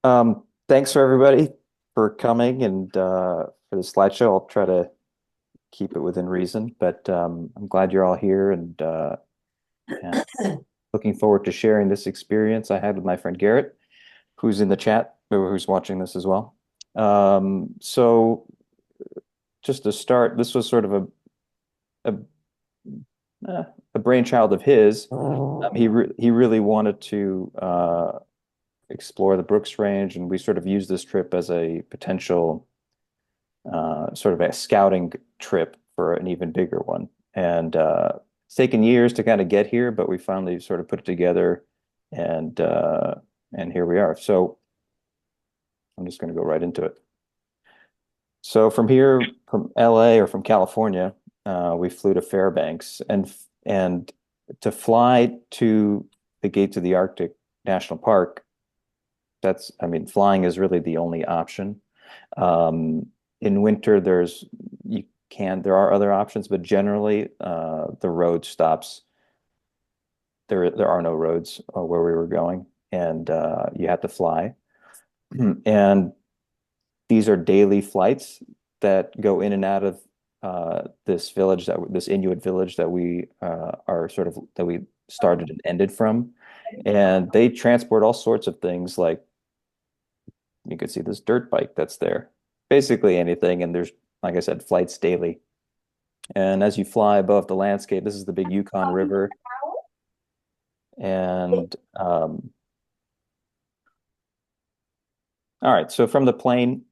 Thanks for everybody for coming and for the slideshow. I'll try to keep it within reason, but I'm glad you're all here and looking forward to sharing this experience I had with my friend Garrett, who's in the chat or who's watching this as well. So just to start, this was sort of a, a brainchild of his. He really wanted to explore the Brooks Range, and we sort of used this trip as a potential sort of a scouting trip for an even bigger one. And it's taken years to kind of get here, but we finally sort of put it together, and uh, and here we are. So I'm just going to go right into it. So from here, from LA or from California, we flew to Fairbanks, and to fly to the gates of the Arctic National Park, I mean, flying is really the only option. In winter, there are other options, but generally, the road stops. There are no roads where we were going, and you have to fly. And these are daily flights that go in and out of this Inuit village that we that we started and ended from. And they transport all sorts of things, like you can see this dirt bike that's there. Basically anything, and there's, like I said, flights daily. And as you fly above the landscape, this is the big Yukon River. And all right, so from the plane,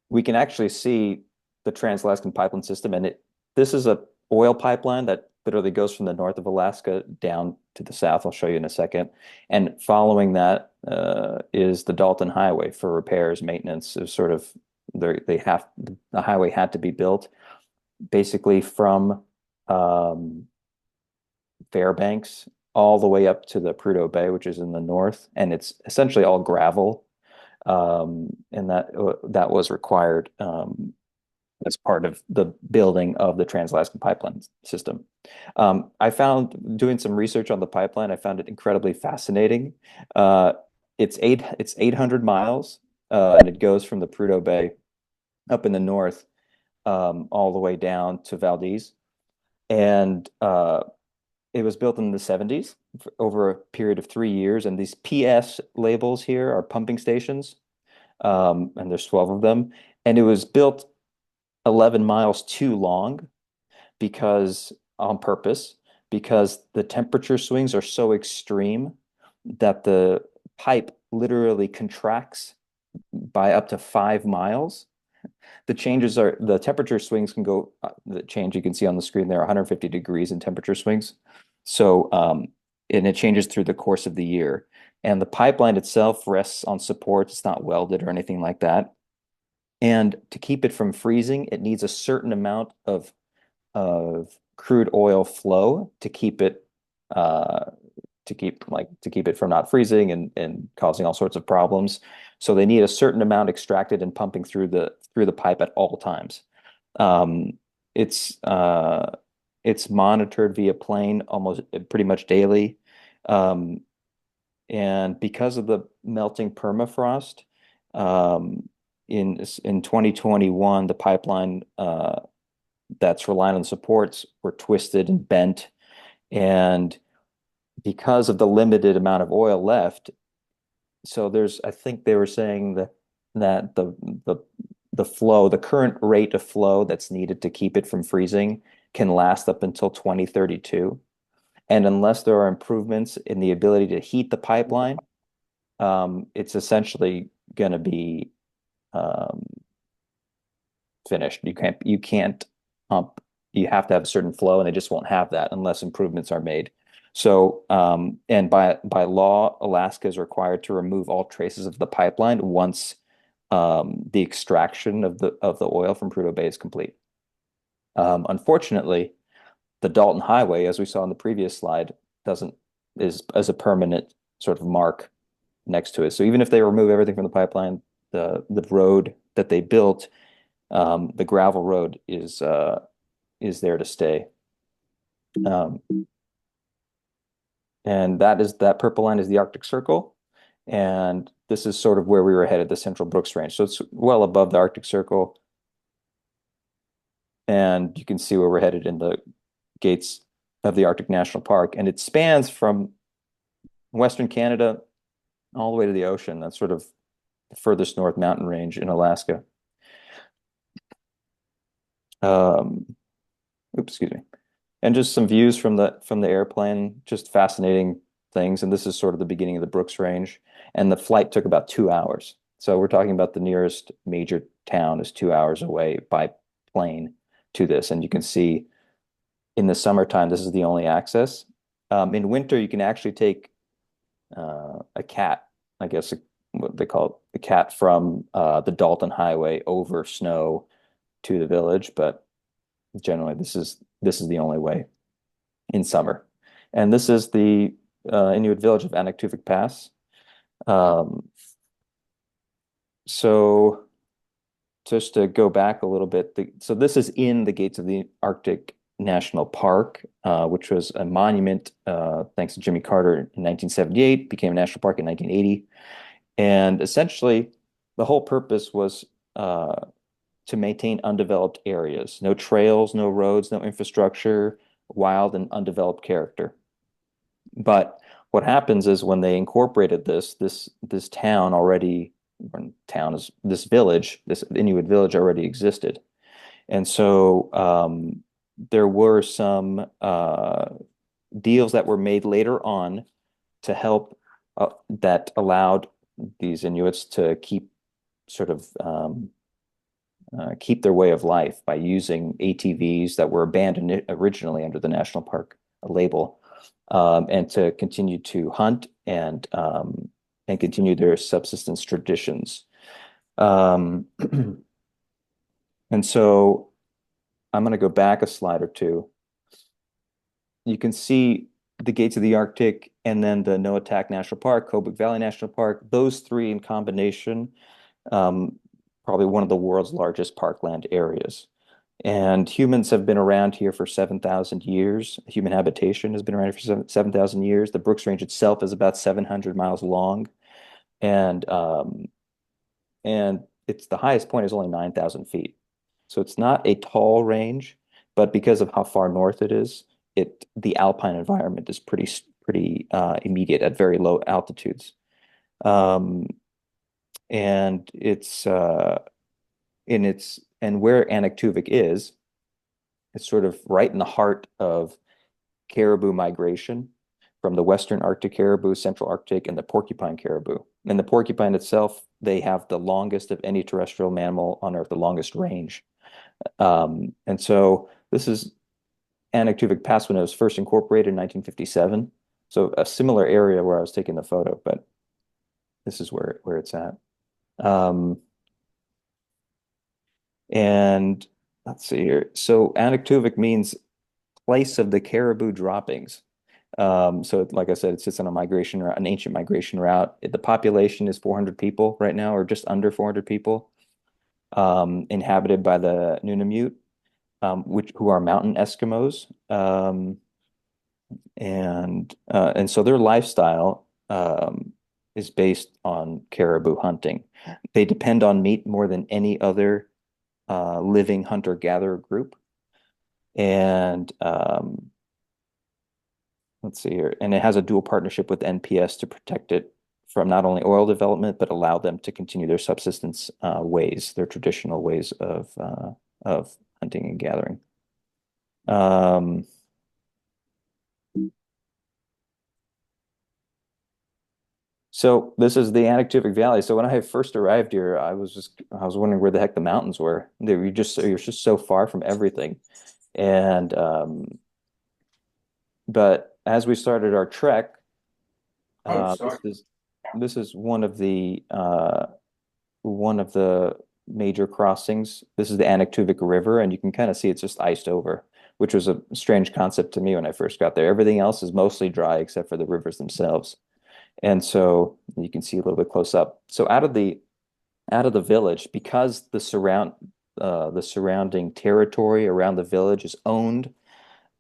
we can actually see the Trans-Alaskan Pipeline System, and this is a oil pipeline that literally goes from the north of Alaska down to the south. I'll show you in a second. And following that is the Dalton Highway for repairs, maintenance. Is sort of the highway had to be built basically from um, Fairbanks all the way up to the Prudhoe Bay, which is in the north, and it's essentially all gravel. And that was required as part of the building of the Trans-Alaskan Pipeline System. I found, doing some research on the pipeline, I found it incredibly fascinating. Uh, it's 800 miles, and it goes from the Prudhoe Bay up in the north, all the way down to Valdez. And it was built in the 70s over a period of 3 years. And these PS labels here are pumping stations, and there's 12 of them. And it was built 11 miles too long because on purpose, because the temperature swings are so extreme that the pipe literally contracts by up to 5 miles. The temperature swings can go, the change you can see on the screen there, 150 degrees in temperature swings. So, and it changes through the course of the year. And the pipeline itself rests on supports. It's not welded or anything like that. And to keep it from freezing, it needs a certain amount of crude oil flow to keep it to keep it from not freezing and causing all sorts of problems. So they need a certain amount extracted and pumping through the pipe at all times. Um, it's uh, it's monitored via plane almost pretty much daily. Um, and because of the melting permafrost, um, in 2021, the pipeline that's relying on supports were twisted and bent. And because of the limited amount of oil left, so I think they were saying that the flow, the current rate of flow that's needed to keep it from freezing can last up until 2032. And unless there are improvements in the ability to heat the pipeline, it's essentially going to be um, finished. You can't pump. You have to have a certain flow, and they just won't have that unless improvements are made. So, and by law, Alaska is required to remove all traces of the pipeline once the extraction of the oil from Prudhoe Bay is complete. Unfortunately, the Dalton Highway, as we saw in the previous slide, doesn't is as a permanent sort of mark next to it. So even if they remove everything from the pipeline, the road that they built, the gravel road is there to stay. Um, and that purple line is the Arctic Circle, And this is sort of where we were headed, the Central Brooks Range. So it's well above the Arctic Circle. And you can see where we're headed in the gates of the Arctic National Park. And it spans from Western Canada all the way to the ocean. That's sort of the furthest north mountain range in Alaska. Um, Oops, excuse me. And just some views from the airplane, just fascinating things. And this is sort of the beginning of the Brooks Range. And the flight took about 2 hours. So we're talking about the nearest major town is 2 hours away by plane to this. And you can see in the summertime, this is the only access. In winter, you can actually take a cat, I guess what they call it, a cat from the Dalton Highway over snow to the village. But generally, this is the only way in summer. And this is the Inuit village of Anaktuvik Pass. Um, so just to go back a little bit, so this is in the gates of the Arctic National Park, which was a monument thanks to Jimmy Carter in 1978, became a national park in 1980. And essentially, the whole purpose was to maintain undeveloped areas, no trails, no roads, no infrastructure, wild and undeveloped character. But what happens is when they incorporated this town already, town is this village, this Inuit village already existed, and so there were some deals that were made later on to help that allowed these Inuits to sort of keep their way of life by using ATVs that were abandoned originally under the national park label, and to continue to hunt and continue their subsistence traditions. Um, and so I'm going to go back a slide or two. You can see the gates of the Arctic and then the Noatak National Park, Kobuk Valley National Park, those three in combination, probably one of the world's largest parkland areas. And humans have been around here for 7,000 years. Human habitation has been around for 7,000 years. The Brooks Range itself is about 700 miles long. And it's the highest point is only 9,000 feet. So it's not a tall range, but because of how far north it is, the alpine environment is pretty immediate at very low altitudes. Um, and it's and where Anaktuvik is, it's sort of right in the heart of caribou migration from the Western Arctic caribou, Central Arctic, and the porcupine caribou. And the porcupine itself, they have the longest of any terrestrial mammal on Earth, the longest range. And so this is Anaktuvik Pass when it was first incorporated in 1957. So a similar area where I was taking the photo, but this is where it's at. Um, and let's see here. So Anaktuvik means place of the caribou droppings. So like I said, it sits on a migration route, an ancient migration route. The population is 400 people right now, or just under 400 people, inhabited by the Nunamute, who are mountain Eskimos. And so their lifestyle is based on caribou hunting. They depend on meat more than any other living hunter-gatherer group. And let's see here. And it has a dual partnership with NPS to protect it from not only oil development, but allow them to continue their subsistence ways, their traditional ways of hunting and gathering. So this is the Anaktuvik Valley. So when I first arrived here, I was wondering where the heck the mountains were. You're just so far from everything. And but as we started our trek, Oh, uh, sorry. this is this is one of the major crossings. This is the Anaktuvik River, and you can kind of see it's just iced over, which was a strange concept to me when I first got there. Everything else is mostly dry except for the rivers themselves. And so you can see a little bit close up. So out of the village, because the surrounding territory around the village is owned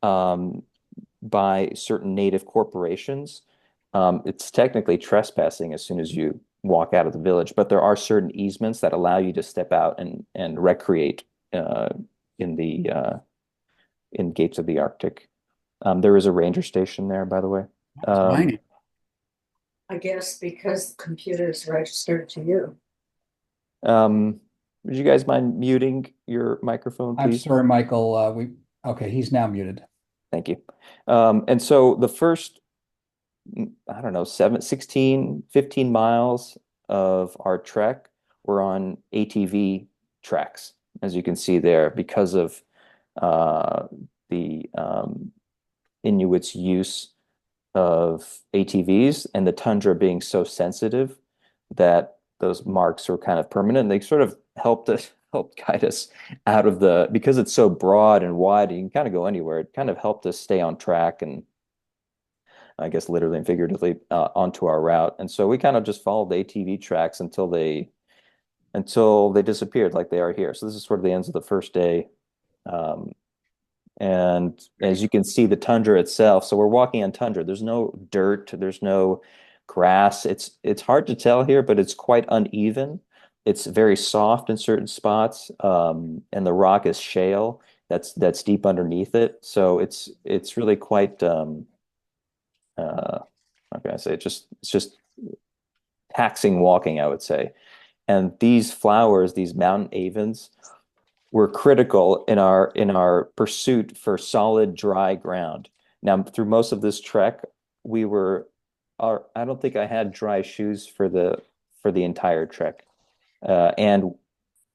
um, by certain native corporations, It's technically trespassing as soon as you walk out of the village, but there are certain easements that allow you to step out and recreate uh, in the in Gates of the Arctic. There is a ranger station there, by the way. It's Um, mining. I guess because the computer is registered to you. um, would you guys mind muting your microphone, I'm please? sorry, Michael. Okay, he's now muted. Thank you. And so the first, I don't know, 16, 15 miles of our trek were on ATV tracks, as you can see there, because of uh, the Inuits' use of ATVs and the tundra being so sensitive that those marks were kind of permanent. They sort of helped guide us out of because it's so broad and wide, you can kind of go anywhere. It kind of helped us stay on track and I guess literally and figuratively onto our route. And so we kind of just followed the ATV tracks until they disappeared like they are here. So this is sort of the ends of the first day. Um, and as you can see, the tundra itself, so we're walking on tundra. There's no dirt, there's no grass. It's hard to tell here, but it's quite uneven. It's very soft in certain spots, and the rock is shale that's deep underneath it. So it's really quite how can I say it's just taxing walking, I would say. And these flowers, these mountain avens, were critical in our pursuit for solid dry ground. Now, through most of this trek, we were I don't think I had dry shoes for the entire trek. And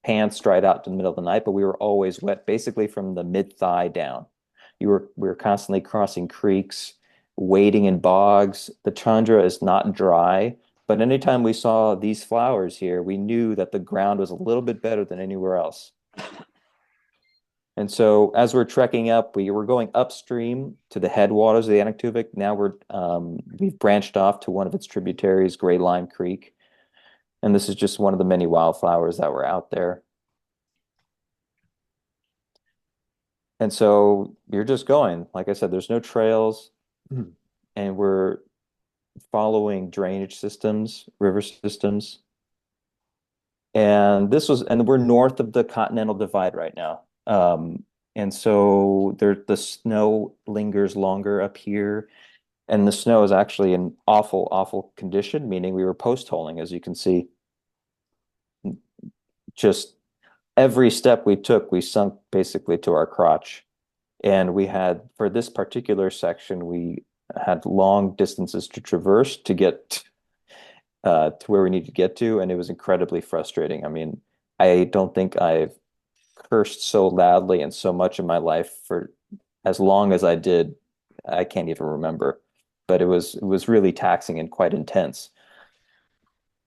pants dried out in the middle of the night, but we were always wet, basically from the mid thigh down. We were constantly crossing creeks, wading in bogs. The tundra is not dry, but anytime we saw these flowers here, we knew that the ground was a little bit better than anywhere else. And so as we're trekking up, we were going upstream to the headwaters of the Anaktuvuk. Now we've branched off to one of its tributaries, Gray Lime Creek. And this is just one of the many wildflowers that were out there. And so you're just going. Like I said, there's no trails, and we're following drainage systems, river systems. And we're north of the Continental Divide right now. And so the snow lingers longer up here. And the snow is actually in awful, awful condition, meaning we were post-holing, as you can see. Just every step we took, we sunk basically to our crotch. And for this particular section, we had long distances to traverse to get to where we need to get to, and it was incredibly frustrating. I mean, I don't think I've cursed so loudly and so much in my life for as long as I did. I can't even remember, but it was really taxing and quite intense.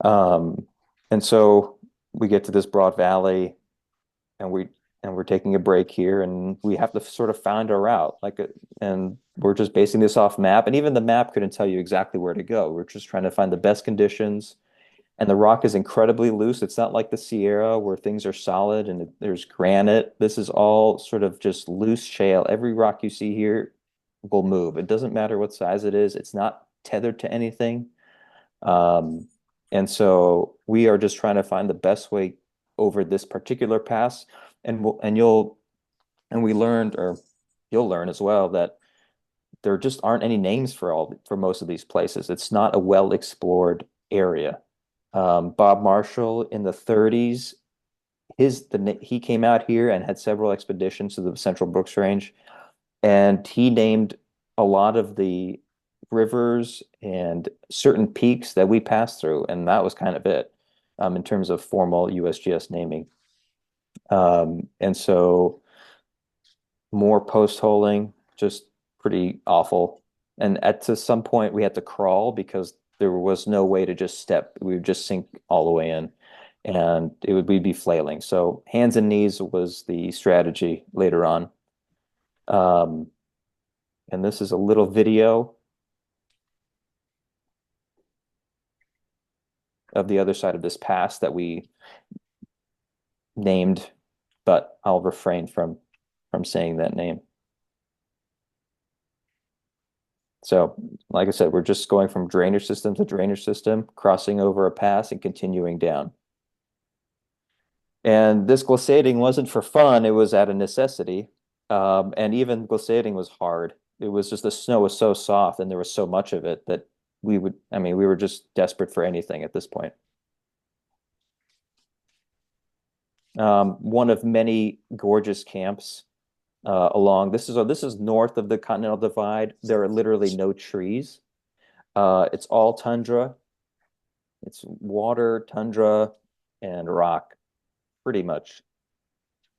Um, and so we get to this broad valley, and we're taking a break here, and we have to sort of find our route, and we're just basing this off map, and even the map couldn't tell you exactly where to go. We're just trying to find the best conditions. And the rock is incredibly loose. It's not like the Sierra where things are solid and there's granite. This is all sort of just loose shale. Every rock you see here will move. It doesn't matter what size it is. It's not tethered to anything. Um, and so we are just trying to find the best way over this particular pass. And we learned, or you'll learn as well, that there just aren't any names for most of these places. It's not a well explored area. Bob Marshall in the 30s, he came out here and had several expeditions to the Central Brooks Range, and he named a lot of the rivers and certain peaks that we passed through, and that was kind of it in terms of formal USGS naming. And so more post-holing, just pretty awful. And to some point, we had to crawl because there was no way to just step. We would just sink all the way in, and we'd be flailing. So hands and knees was the strategy later on. Um, and this is a little video of the other side of this pass that we named, but I'll refrain from saying that name. So, like I said, we're just going from drainage system to drainage system, crossing over a pass and continuing down. And this glissading wasn't for fun, it was out of necessity. And even glissading was hard. It was just the snow was so soft and there was so much of it that I mean, we were just desperate for anything at this point. One of many gorgeous camps along. This is north of the Continental Divide. There are literally no trees. It's all tundra. It's water, tundra, and rock, pretty much.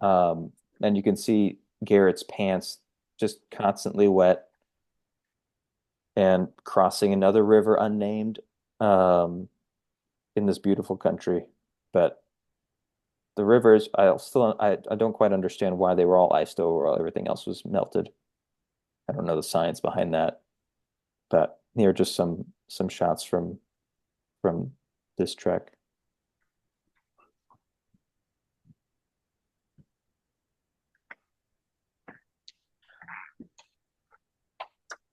Um, and you can see Garrett's pants just constantly wet and crossing another river unnamed um, in this beautiful country. But the rivers, I don't quite understand why they were all iced over while everything else was melted. I don't know the science behind that. But here are just some shots from this trek.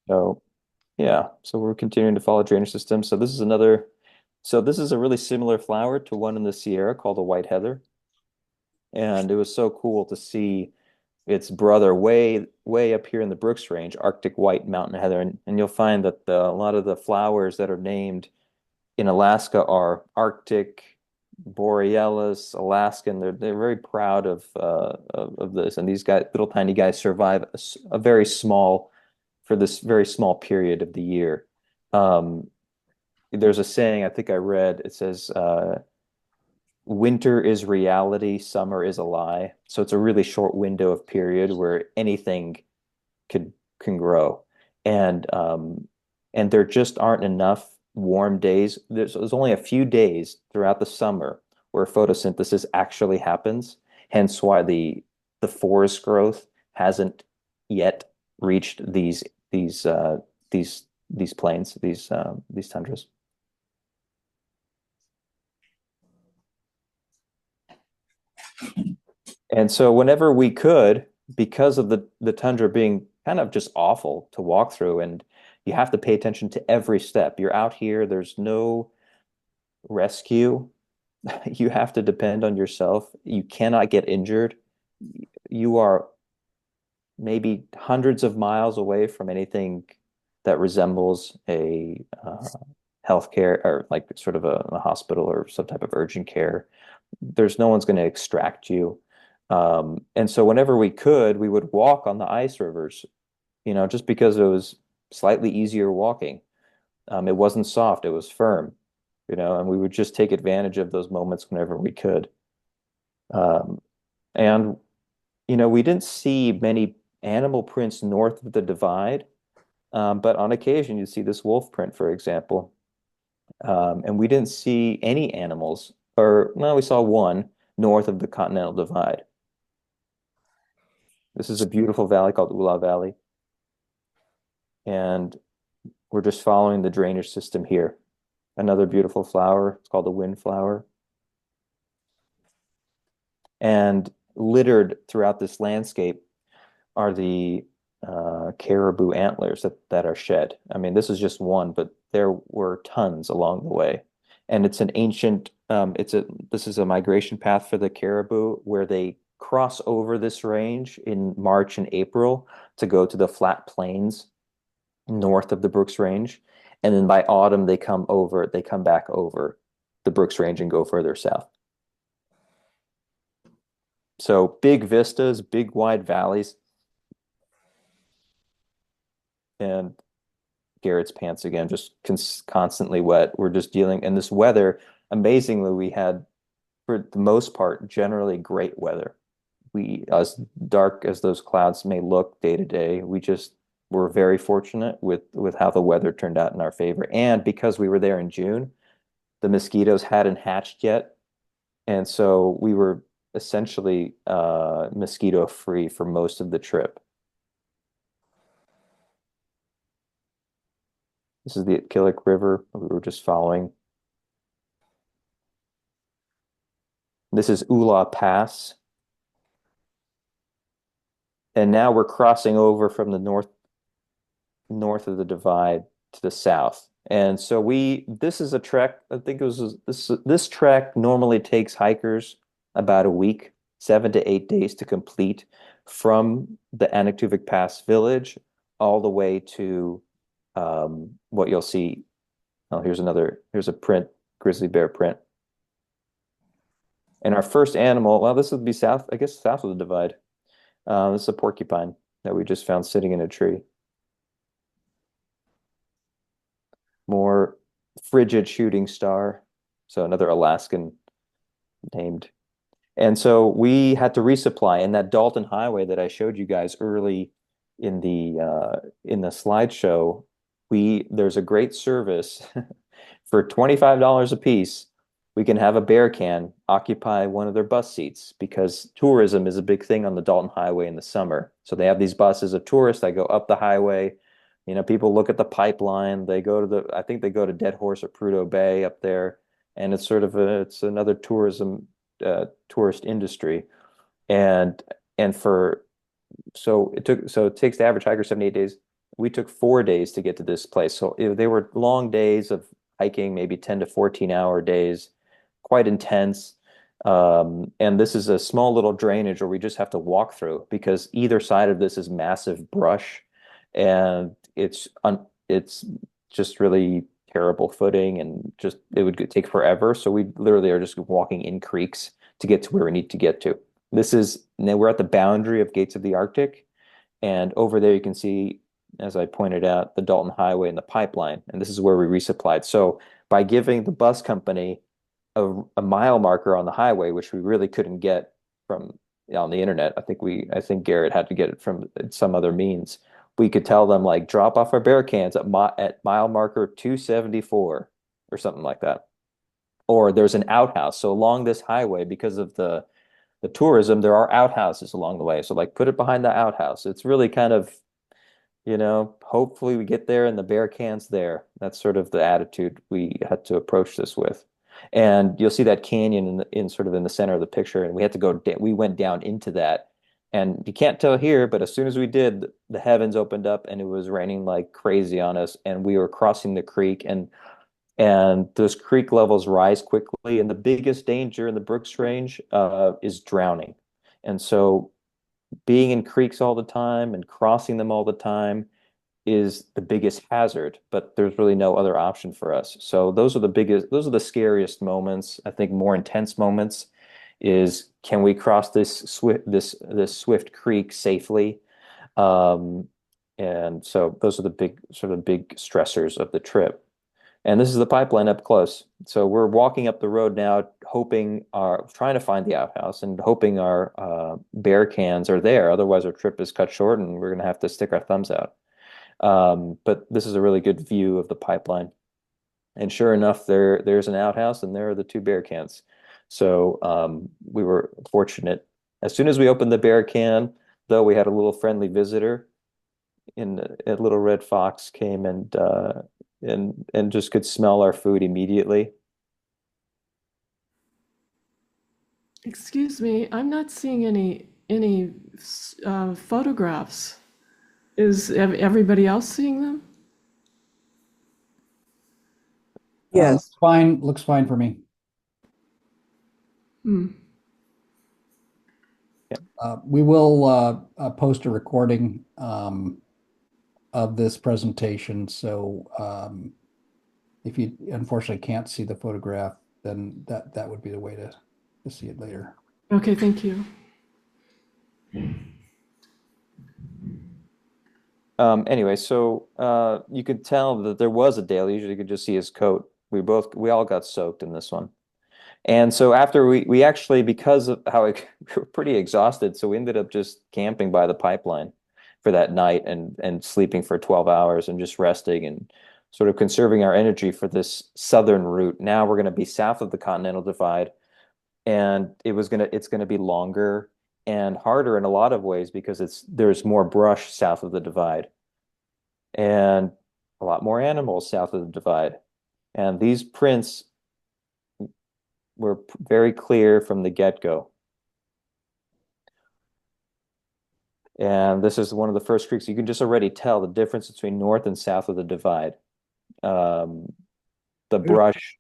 So yeah, so we're continuing to follow drainage system. So this is a really similar flower to one in the Sierra called the white heather. And it was so cool to see its brother way up here in the Brooks Range, Arctic white mountain heather. And you'll find that a lot of the flowers that are named in Alaska are Arctic, Borealis, Alaskan. They're very proud of this. And these guys, little tiny guys, survive a very small for this very small period of the year. Um, there's a saying I think I read. It says, "Winter is reality, summer is a lie." So it's a really short window of period where anything could can grow, and um, and there just aren't enough warm days. There's only a few days throughout the summer where photosynthesis actually happens. Hence why the forest growth hasn't yet reached these these plains, these tundras. And so whenever we could, because of the tundra being kind of just awful to walk through, and you have to pay attention to every step. You're out here, there's no rescue. You have to depend on yourself. You cannot get injured. You are maybe hundreds of miles away from anything that resembles a healthcare or like sort of a hospital or some type of urgent care. There's no one's going to extract you. And so whenever we could, we would walk on the ice rivers, just because it was slightly easier walking. It wasn't soft, it was firm, and we would just take advantage of those moments whenever we could. Um, and, we didn't see many animal prints north of the divide, but on occasion you see this wolf print, for example. And we didn't see any animals, or well, we saw one north of the Continental Divide. This is a beautiful valley called Ula Valley, and we're just following the drainage system here. Another beautiful flower. It's called the windflower. And littered throughout this landscape are the caribou antlers that are shed. I mean, this is just one, but there were tons along the way. And it's an ancient, this is a migration path for the caribou where they cross over this range in March and April to go to the flat plains north of the Brooks Range. And then by autumn, they come back over the Brooks Range and go further south. So big vistas, big wide valleys, and Garrett's pants again, just constantly wet. We're just dealing, and this weather, amazingly, we had, for the most part, generally great weather. As dark as those clouds may look day to day, we just were very fortunate with how the weather turned out in our favor. And because we were there in June, the mosquitoes hadn't hatched yet, and so we were essentially mosquito free for most of the trip. This is the Killick River we were just following. This is Ula Pass. And now we're crossing over from the north north of the divide to the south. And so this is a trek, I think it was this trek normally takes hikers about a week, 7 to 8 days to complete from the Anaktuvik Pass village all the way to what you'll see. Oh, here's a print, grizzly bear print. And our first animal, well, this would be south, I guess south of the divide. This is a porcupine that we just found sitting in a tree. More frigid shooting star. So another Alaskan named. And so we had to resupply. And that Dalton Highway that I showed you guys early in the slideshow, there's a great service for $25 a piece. We can have a bear can occupy one of their bus seats because tourism is a big thing on the Dalton Highway in the summer. So they have these buses of tourists that go up the highway. You know, people look at the pipeline. I think they go to Dead Horse or Prudhoe Bay up there, and it's another tourist industry. And and for so it takes the average hiker 7 to 8 days. We took 4 days to get to this place. So they were long days of hiking, maybe 10 to 14-hour days, quite intense. And this is a small little drainage where we just have to walk through because either side of this is massive brush, and it's just really terrible footing, and just it would take forever. So we literally are just walking in creeks to get to where we need to get to. Now we're at the boundary of Gates of the Arctic, and over there you can see, as I pointed out, the Dalton Highway and the pipeline, and this is where we resupplied. So by giving the bus company a mile marker on the highway, which we really couldn't get from on the internet, I think Garret had to get it from some other means. We could tell them like drop off our bear cans at mile marker 274 or something like that. Or there's an outhouse. So along this highway, because of the tourism, there are outhouses along the way. So like put it behind the outhouse. It's really kind of, hopefully we get there and the bear can's there. That's sort of the attitude we had to approach this with. And you'll see that canyon in sort of in the center of the picture. And we went down into that. And you can't tell here, but as soon as we did, the heavens opened up and it was raining like crazy on us. And we were crossing the creek, and those creek levels rise quickly. And the biggest danger in the Brooks Range is drowning. And so being in creeks all the time and crossing them all the time is the biggest hazard, but there's really no other option for us. So those are the scariest moments. I think more intense moments is, can we cross this swift creek safely? Um, and so those are the big stressors of the trip. And this is the pipeline up close. So we're walking up the road now, trying to find the outhouse and hoping our bear cans are there. Otherwise, our trip is cut short and we're going to have to stick our thumbs out. But this is a really good view of the pipeline. And sure enough, there's an outhouse and there are the two bear cans. So we were fortunate. As soon as we opened the bear can, though, we had a little friendly visitor a little red fox came and just could smell our food immediately. Excuse me, I'm not seeing any photographs. Is everybody else seeing them? Yes. Looks fine for me. Hmm. We will post a recording of this presentation. So if you unfortunately can't see the photograph, then that would be the way to see it later. Okay, thank you. Anyway, so you could tell that there was a deluge. You could just see his coat. We all got soaked in this one. And so after we actually, because of how we were pretty exhausted, so we ended up just camping by the pipeline for that night and sleeping for 12 hours and just resting and sort of conserving our energy for this southern route. Now we're going to be south of the Continental Divide, and it's going to be longer and harder in a lot of ways because there's more brush south of the divide and a lot more animals south of the divide. And these prints were very clear from the get-go. And this is one of the first creeks. You can just already tell the difference between north and south of the divide. Um, the brush.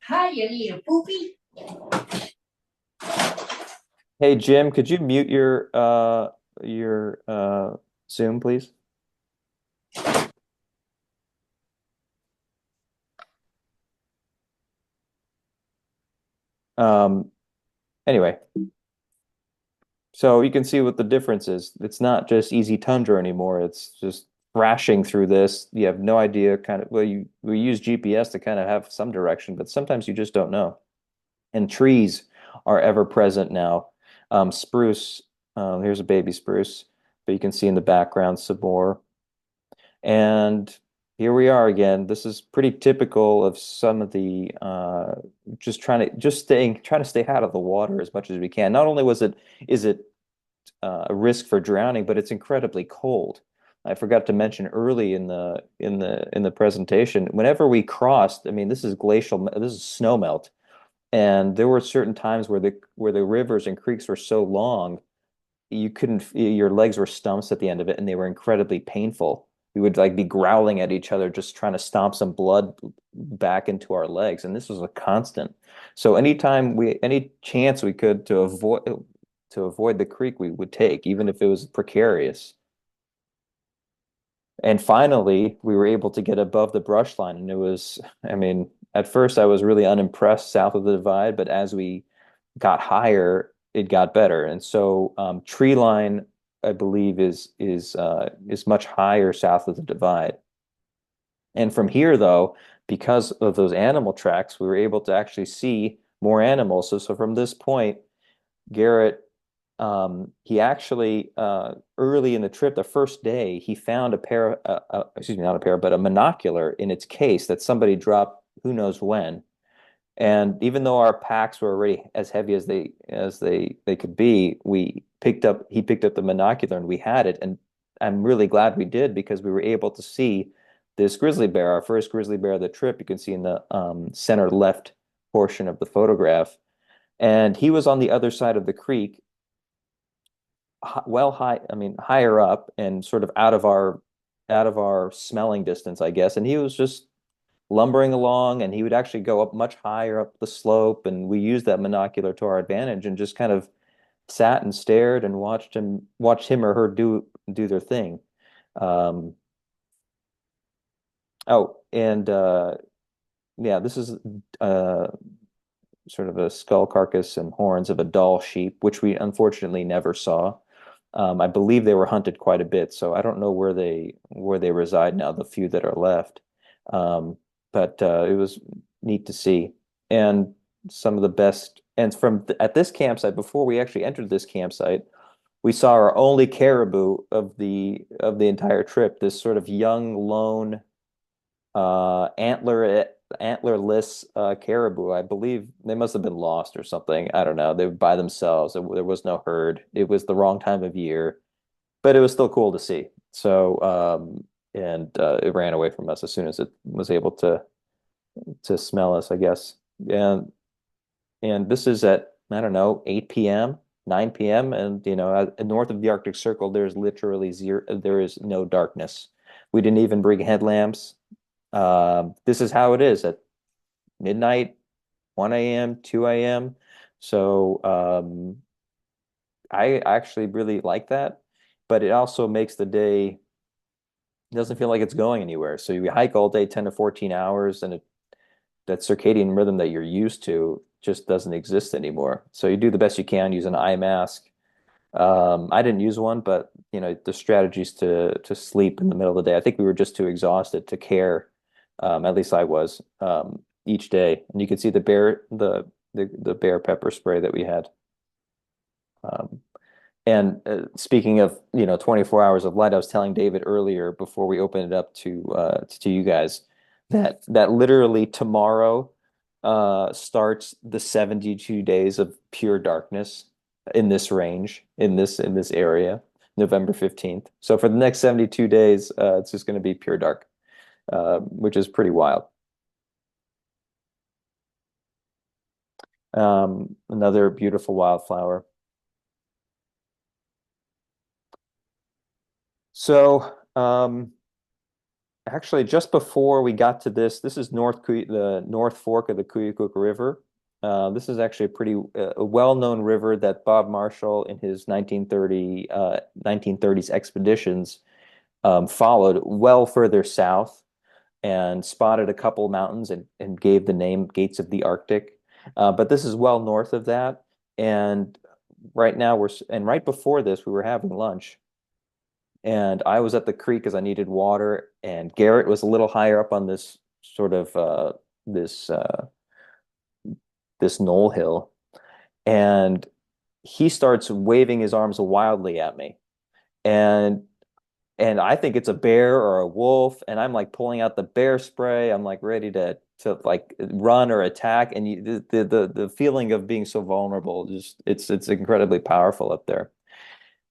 Hi, you need a poopy? Hey Jim, could you mute your Zoom, please? Um, anyway, so you can see what the difference is. It's not just easy tundra anymore. It's just thrashing through this. You have no idea kind of, well, we use GPS to kind of have some direction, but sometimes you just don't know. And trees are ever present now. Spruce, here's a baby spruce, but you can see in the background sabor. And here we are again. This is pretty typical of some of the trying to stay out of the water as much as we can. Not only is it a risk for drowning, but it's incredibly cold. I forgot to mention early in the presentation, whenever we crossed, I mean, this is this is snow melt. And there were certain times where the rivers and creeks were so long, you couldn't, your legs were stumps at the end of it, and they were incredibly painful. We would like be growling at each other, just trying to stomp some blood back into our legs. And this was a constant. So any chance we could to avoid the creek, we would take, even if it was precarious. And finally, we were able to get above the brush line, and I mean, at first I was really unimpressed south of the divide, but as we got higher, it got better. And so tree line, I believe, is much higher south of the divide. And from here, though, because of those animal tracks, we were able to actually see more animals. So from this point, Garret, he actually early in the trip, the first day, he found excuse me, not a pair, but a monocular in its case that somebody dropped who knows when. And even though our packs were already as heavy as they could be, he picked up the monocular and we had it. And I'm really glad we did because we were able to see this grizzly bear, our first grizzly bear of the trip. You can see in the center left portion of the photograph. And he was on the other side of the creek, I mean, higher up and sort of out of our smelling distance, I guess. And he was just lumbering along, and he would actually go up much higher up the slope, and we used that monocular to our advantage and just kind of sat and stared and watched him or her do their thing. Um, oh, and yeah, this is uh, sort of a skull carcass and horns of a Dall sheep, which we unfortunately never saw. I believe they were hunted quite a bit, so I don't know where they reside now, the few that are left. But it was neat to see. And some of the best, and at this campsite, before we actually entered this campsite, we saw our only caribou of the entire trip, this sort of young, lone, antlerless caribou. I believe they must have been lost or something. I don't know. They were by themselves. There was no herd. It was the wrong time of year, but it was still cool to see. So, and it ran away from us as soon as it was able to smell us, I guess. And this is at, I don't know, 8 p.m., 9 p.m. And, north of the Arctic Circle, there's literally zero, there is no darkness. We didn't even bring headlamps. This is how it is at midnight, 1 a.m., 2 a.m. So I actually really like that, but it also makes the day, it doesn't feel like it's going anywhere. So you hike all day, 10 to 14 hours, and that circadian rhythm that you're used to just doesn't exist anymore. So you do the best you can, use an eye mask. I didn't use one, but the strategies to sleep in the middle of the day. I think we were just too exhausted to care. At least I was, each day. And you can see the bear pepper spray that we had. Um, and speaking of 24 hours of light, I was telling David earlier before we opened it up to you guys that literally tomorrow starts the 72 days of pure darkness in this range, in this area, November 15th. So for the next 72 days, it's just going to be pure dark, which is pretty wild. Another beautiful wildflower. So, actually, just before we got to this is the North Fork of the Kuyukuk River. This is actually a pretty a well-known river that Bob Marshall in his 1930s expeditions followed well further south and spotted a couple mountains and gave the name Gates of the Arctic. But this is well north of that. And right now and right before this, we were having lunch. And I was at the creek because I needed water, and Garret was a little higher up on this sort of this this knoll hill, and he starts waving his arms wildly at me, and I think it's a bear or a wolf, and I'm like pulling out the bear spray. I'm like ready to like run or attack, and the feeling of being so vulnerable, just it's incredibly powerful up there.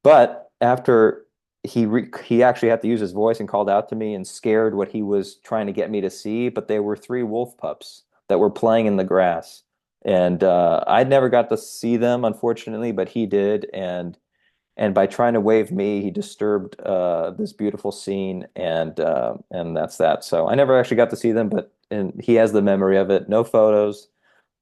But after he actually had to use his voice and called out to me and scared what he was trying to get me to see, but they were three wolf pups that were playing in the grass. And I'd never got to see them, unfortunately, but he did. And by trying to wave me, he disturbed this beautiful scene, and that's that. So I never actually got to see them, but and he has the memory of it. No photos,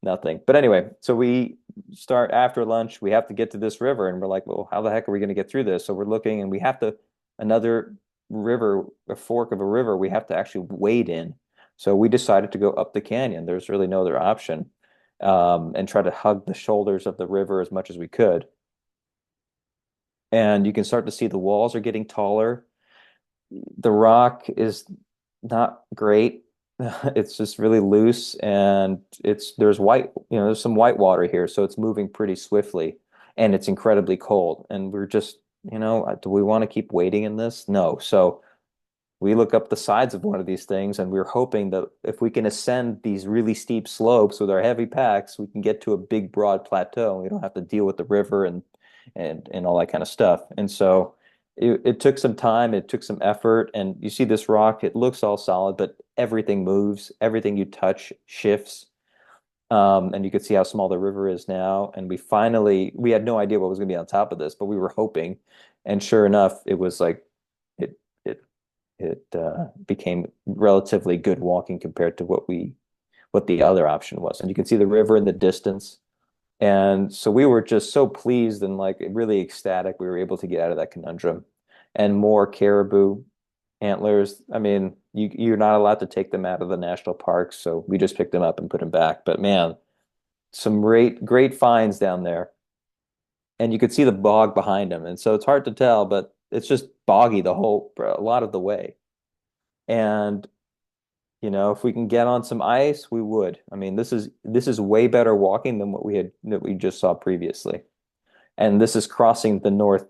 nothing. But anyway, so we start after lunch. We have to get to this river, and we're like, well, how the heck are we going to get through this? So we're looking, and we have to another river, a fork of a river. We have to actually wade in. So we decided to go up the canyon. There's really no other option, and try to hug the shoulders of the river as much as we could. And you can start to see the walls are getting taller. The rock is not great. It's just really loose, and there's there's some white water here, so it's moving pretty swiftly, and it's incredibly cold. And we're just, do we want to keep waiting in this? No. So we look up the sides of one of these things, and we're hoping that if we can ascend these really steep slopes with our heavy packs, we can get to a big broad plateau, and we don't have to deal with the river and all that kind of stuff. And so it took some time, it took some effort, and you see this rock, it looks all solid, but everything moves, everything you touch shifts. And you could see how small the river is now. And we had no idea what was going to be on top of this, but we were hoping. And sure enough, it was like it it it became relatively good walking compared to what the other option was. And you can see the river in the distance. And so we were just so pleased and like really ecstatic we were able to get out of that conundrum. And more caribou antlers. I mean, you're not allowed to take them out of the national parks, so we just picked them up and put them back. But man, some great finds down there. And you could see the bog behind them. And so it's hard to tell, but it's just boggy a lot of the way. And if we can get on some ice, we would. I mean, this is way better walking than that we just saw previously. And this is crossing the North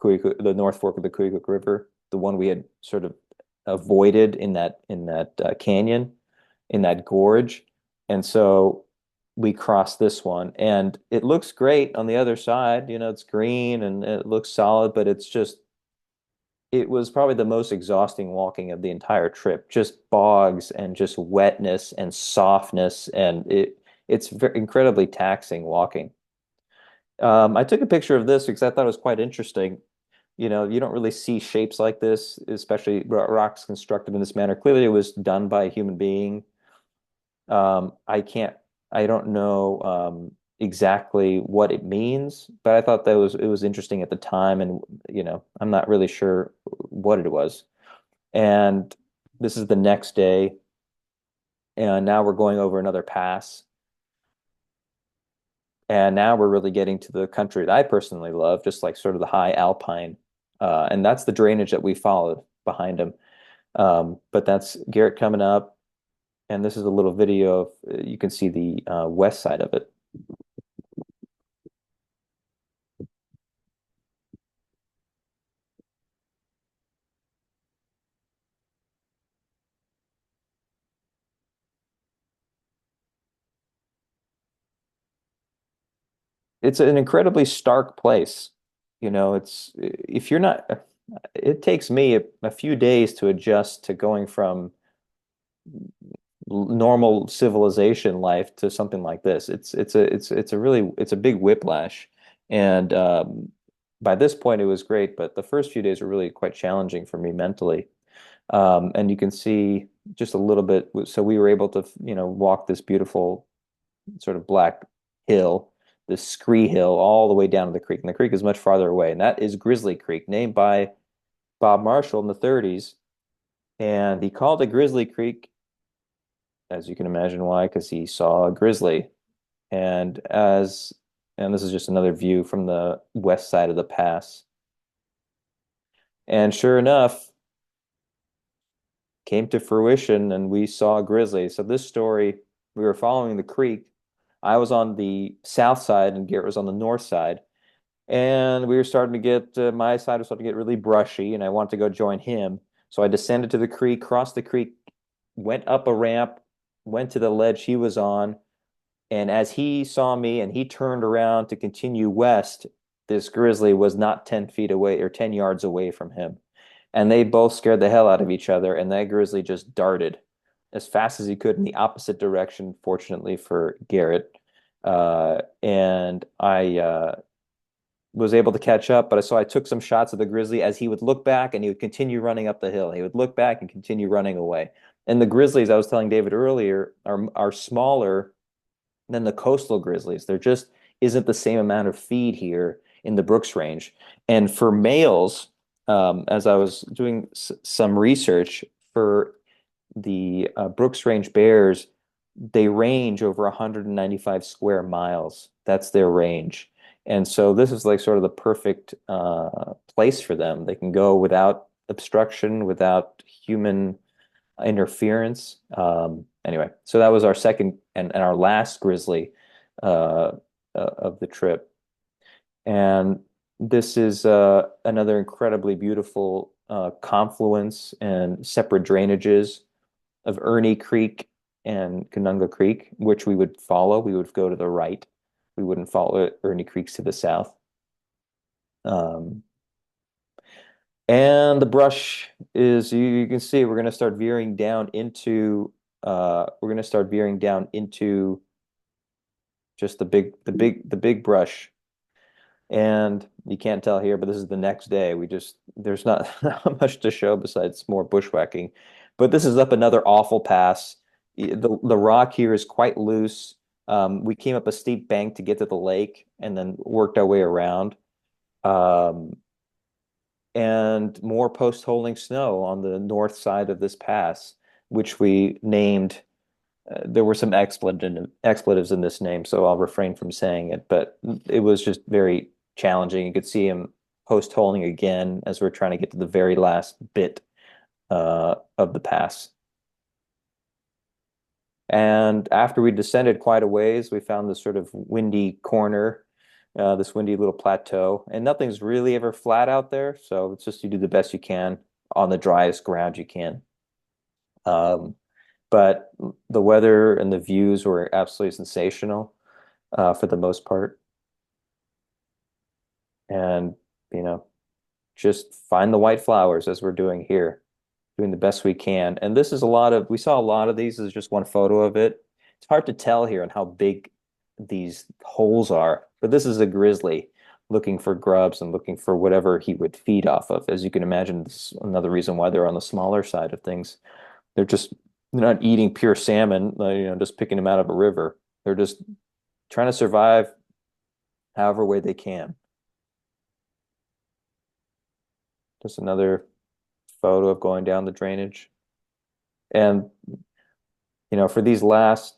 Fork of the Kuyukuk River, the one we had sort of avoided in that canyon, in that gorge. And so we crossed this one, and it looks great on the other side. It's green and it looks solid, but it was probably the most exhausting walking of the entire trip. Just bogs and just wetness and softness, and it's incredibly taxing walking. I took a picture of this because I thought it was quite interesting. You don't really see shapes like this, especially rocks constructed in this manner. Clearly, it was done by a human being. I don't know exactly what it means, but I thought it was interesting at the time, and I'm not really sure what it was. And this is the next day, and now we're going over another pass. And now we're really getting to the country that I personally love, just like sort of the high alpine. And that's the drainage that we followed behind him. But that's Garret coming up. And this is a little video of, you can see the west side of it. It's an incredibly stark place. It's if you're not, it takes me a few days to adjust to going from normal civilization life to something like this. It's a big whiplash. And by this point, it was great, but the first few days were really quite challenging for me mentally. And you can see just a little bit. So we were able to, walk this beautiful sort of black hill, this scree hill, all the way down to the creek. And the creek is much farther away. And that is Grizzly Creek, named by Bob Marshall in the 30s. And he called it Grizzly Creek, as you can imagine why, because he saw a grizzly. And this is just another view from the west side of the pass. And sure enough, came to fruition and we saw a grizzly. So this story, we were following the creek. I was on the south side and Garret was on the north side. And we were starting to get, my side was starting to get really brushy and I wanted to go join him. So I descended to the creek, crossed the creek, went up a ramp, went to the ledge he was on. And as he saw me and he turned around to continue west, this grizzly was not 10 feet away or 10 yards away from him. And they both scared the hell out of each other. And that grizzly just darted as fast as he could in the opposite direction, fortunately for Garret. And I was able to catch up, but so I took some shots of the grizzly as he would look back and he would continue running up the hill. He would look back and continue running away. And the grizzlies, I was telling David earlier, are smaller than the coastal grizzlies. There just isn't the same amount of feed here in the Brooks Range. And for males, as I was doing some research for the Brooks Range bears, they range over 195 square miles. That's their range. And so this is like sort of the perfect place for them. They can go without obstruction, without human interference. Anyway, so that was our second and our last grizzly of the trip. And this is another incredibly beautiful confluence and separate drainages of Ernie Creek and Canunga Creek, which we would follow. We would go to the right. We wouldn't follow Ernie Creeks to the south. And the brush is, you can see, we're going to start veering down into just the big brush. And you can't tell here, but this is the next day. There's not, not much to show besides more bushwhacking. But this is up another awful pass. The rock here is quite loose. We came up a steep bank to get to the lake and then worked our way around. And more post-holding snow on the north side of this pass, which we named. There were some expletives in this name, so I'll refrain from saying it. But it was just very challenging. You could see him post-holding again as we're trying to get to the very last bit of the pass. And after we descended quite a ways, we found this sort of windy corner, this windy little plateau, and nothing's really ever flat out there. So it's just you do the best you can on the driest ground you can. But the weather and the views were absolutely sensational for the most part. And, just find the white flowers as we're doing here, doing the best we can. And this is we saw a lot of these. This is just one photo of it. It's hard to tell here and how big these holes are, but this is a grizzly looking for grubs and looking for whatever he would feed off of. As you can imagine, this is another reason why they're on the smaller side of things. They're not eating pure salmon, just picking them out of a river. They're just trying to survive however way they can. Just another photo of going down the drainage. And, for these last,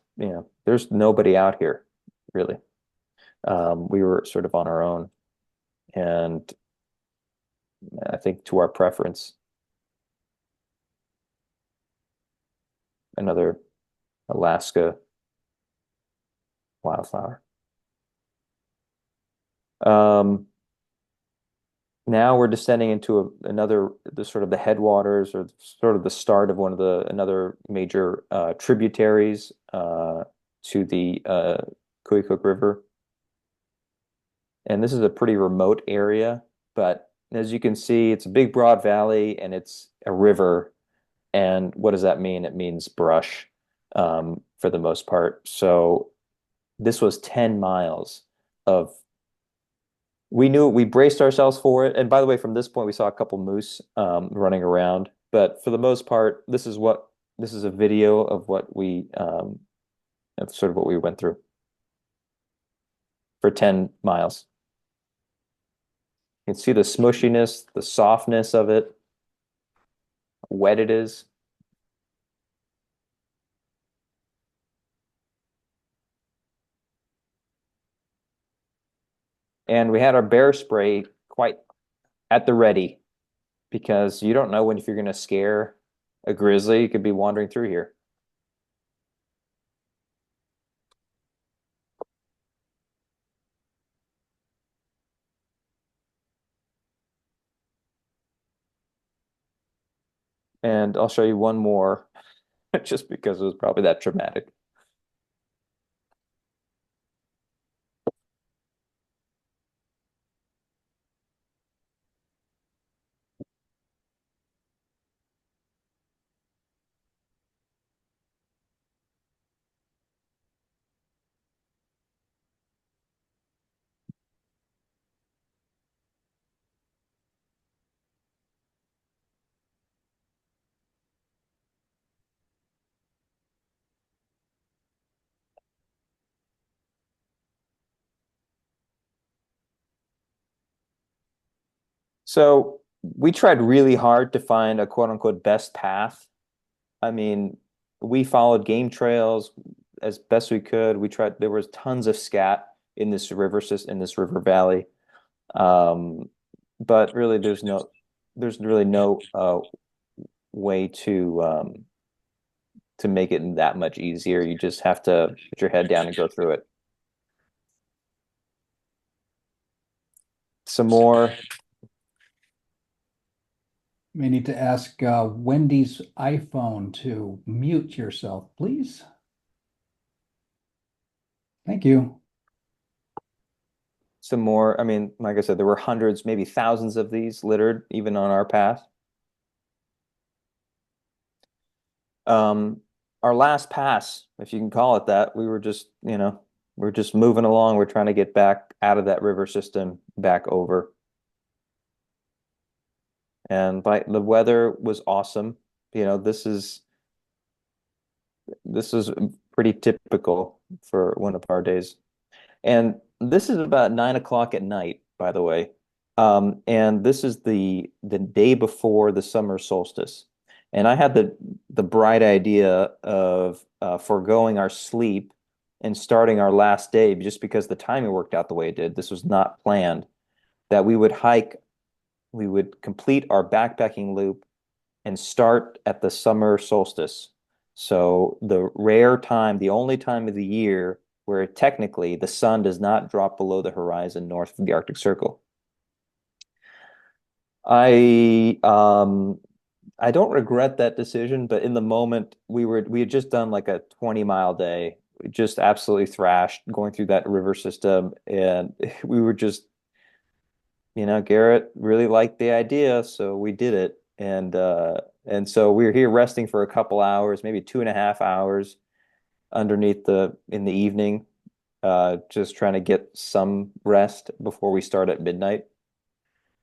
there's nobody out here, really. We were sort of on our own. And I think to our preference. Another Alaska wildflower. Now we're descending into the sort of the headwaters or sort of the start of another major tributaries to the Koyukuk River. And this is a pretty remote area, but as you can see, it's a big broad valley and it's a river. And what does that mean? It means brush for the most part. So this was 10 miles of we knew we braced ourselves for it. And by the way, from this point, we saw a couple moose running around. But for the most part, this is a video of what of sort of what we went through for 10 miles. You can see the smushiness, the softness of it, how wet it is. And we had our bear spray quite at the ready because you don't know if you're going to scare a grizzly. You could be wandering through here. And I'll show you one more just because it was probably that traumatic. So we tried really hard to find a quote unquote best path. I mean, we followed game trails as best we could. We tried, there was tons of scat in this river system, in this river valley. Um, but really there's really no way to make it that much easier. You just have to put your head down and go through it. Some more. May need to ask Wendy's iPhone to mute yourself, please. Thank you. Some more. I mean, like I said, there were hundreds, maybe thousands of these littered even on our path. Our last pass, if you can call it that, we were just, we're just moving along. We're trying to get back out of that river system, back over. And the weather was awesome. This is pretty typical for one of our days. And this is about 9 o'clock at night, by the way. And this is the day before the summer solstice. And I had the bright idea of foregoing our sleep and starting our last day just because the timing worked out the way it did. This was not planned. That we would complete our backpacking loop and start at the summer solstice. So the rare time, the only time of the year where technically the sun does not drop below the horizon north of the Arctic Circle. I don't regret that decision, but in the moment we had just done like a 20-mile day, just absolutely thrashed going through that river system, and we were just, Garret really liked the idea, so we did it. And so we were here resting for a couple hours, maybe 2.5 hours in the evening, just trying to get some rest before we start at midnight.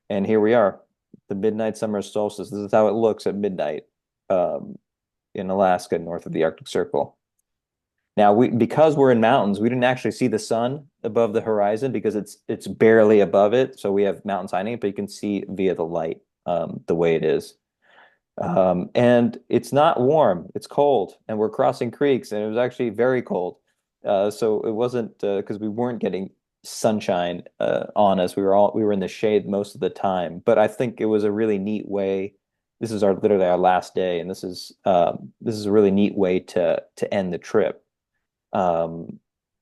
And here we are, the midnight summer solstice. This is how it looks at midnight, in Alaska, north of the Arctic Circle. Now, because we're in mountains, we didn't actually see the sun above the horizon because it's barely above it. So we have mountains hiding it, but you can see via the light, the way it is. And it's not warm, it's cold, and we're crossing creeks, and it was actually very cold. So it wasn't because we weren't getting sunshine on us. We were in the shade most of the time. But I think it was a really neat way. This is literally our last day, and this is a really neat way to end the trip.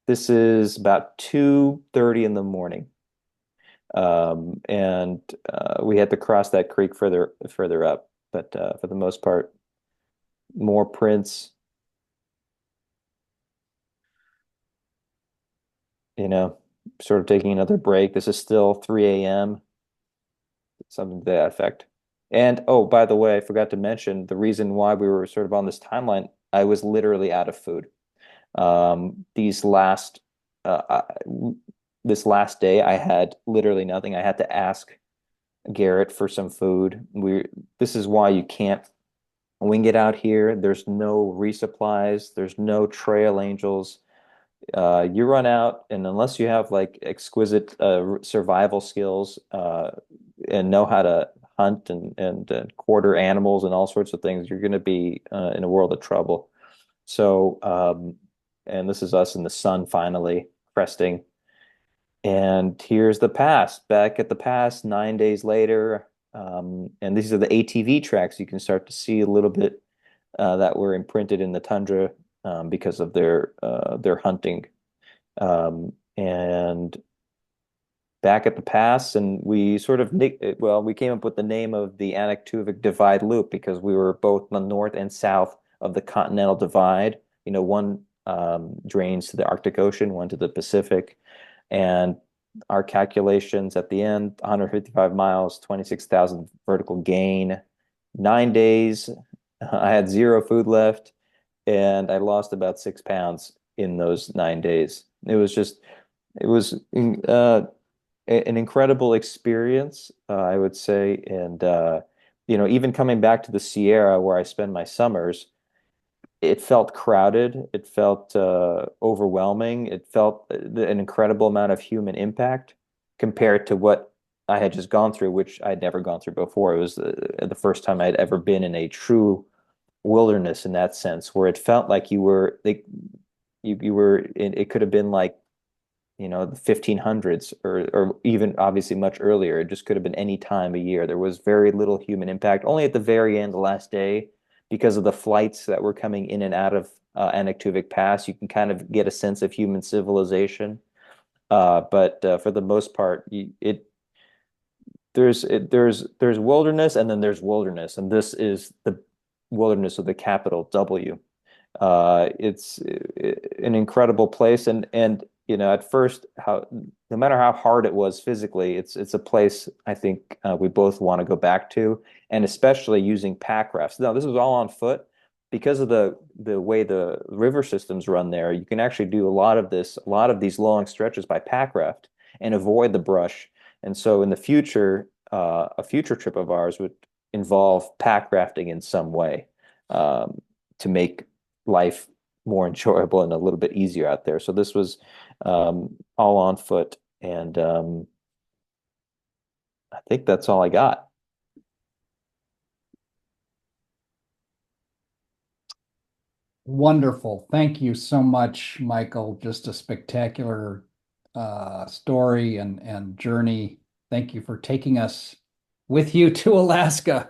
This is about 2:30 in the morning. And we had to cross that creek further up, but for the most part, more prints, sort of taking another break. This is still 3 a.m., something to that effect. And oh, by the way, I forgot to mention the reason why we were sort of on this timeline. I was literally out of food. These last this last day, I had literally nothing. I had to ask Garret for some food. This is why you can't wing it out here. There's no resupplies. There's no trail angels. You run out, and unless you have like exquisite survival skills and know how to hunt and quarter animals and all sorts of things, you're going to be in a world of trouble. So, and this is us in the sun finally cresting. And here's the pass, back at the pass 9 days later. And these are the ATV tracks. You can start to see a little bit that were imprinted in the tundra because of their hunting. And back at the pass, and we sort of we came up with the name of the Anaktuvuk Divide Loop because we were both the north and south of the Continental Divide. You know, one drains to the Arctic Ocean, one to the Pacific, and our calculations at the end: 155 miles, 26,000 vertical gain, 9 days. I had zero food left, and I lost about 6 pounds in those 9 days. It was an incredible experience, I would say. And, even coming back to the Sierra where I spend my summers, it felt crowded. It felt overwhelming. It felt an incredible amount of human impact compared to what I had just gone through, which I'd never gone through before. It was the first time I'd ever been in a true wilderness in that sense, where it felt like you were it could have been like, the 1500s or even obviously much earlier. It just could have been any time of year. There was very little human impact. Only at the very end, the last day, because of the flights that were coming in and out of Anaktuvuk Pass, you can kind of get a sense of human civilization. But for the most part, there's wilderness, and then there's wilderness, and this is the wilderness with a capital W. It's an incredible place, and at first, no matter how hard it was physically, it's a place I think we both want to go back to, and especially using pack rafts. Now, this was all on foot because of the way the river systems run there. You can actually do a lot of these long stretches by pack raft and avoid the brush. And so, in the future, a future trip of ours would involve pack rafting in some way to make life more enjoyable and a little bit easier out there. So this was all on foot, and I think that's all I got. Wonderful. Thank you so much, Michael. Just a spectacular story and journey. Thank you for taking us with you to Alaska,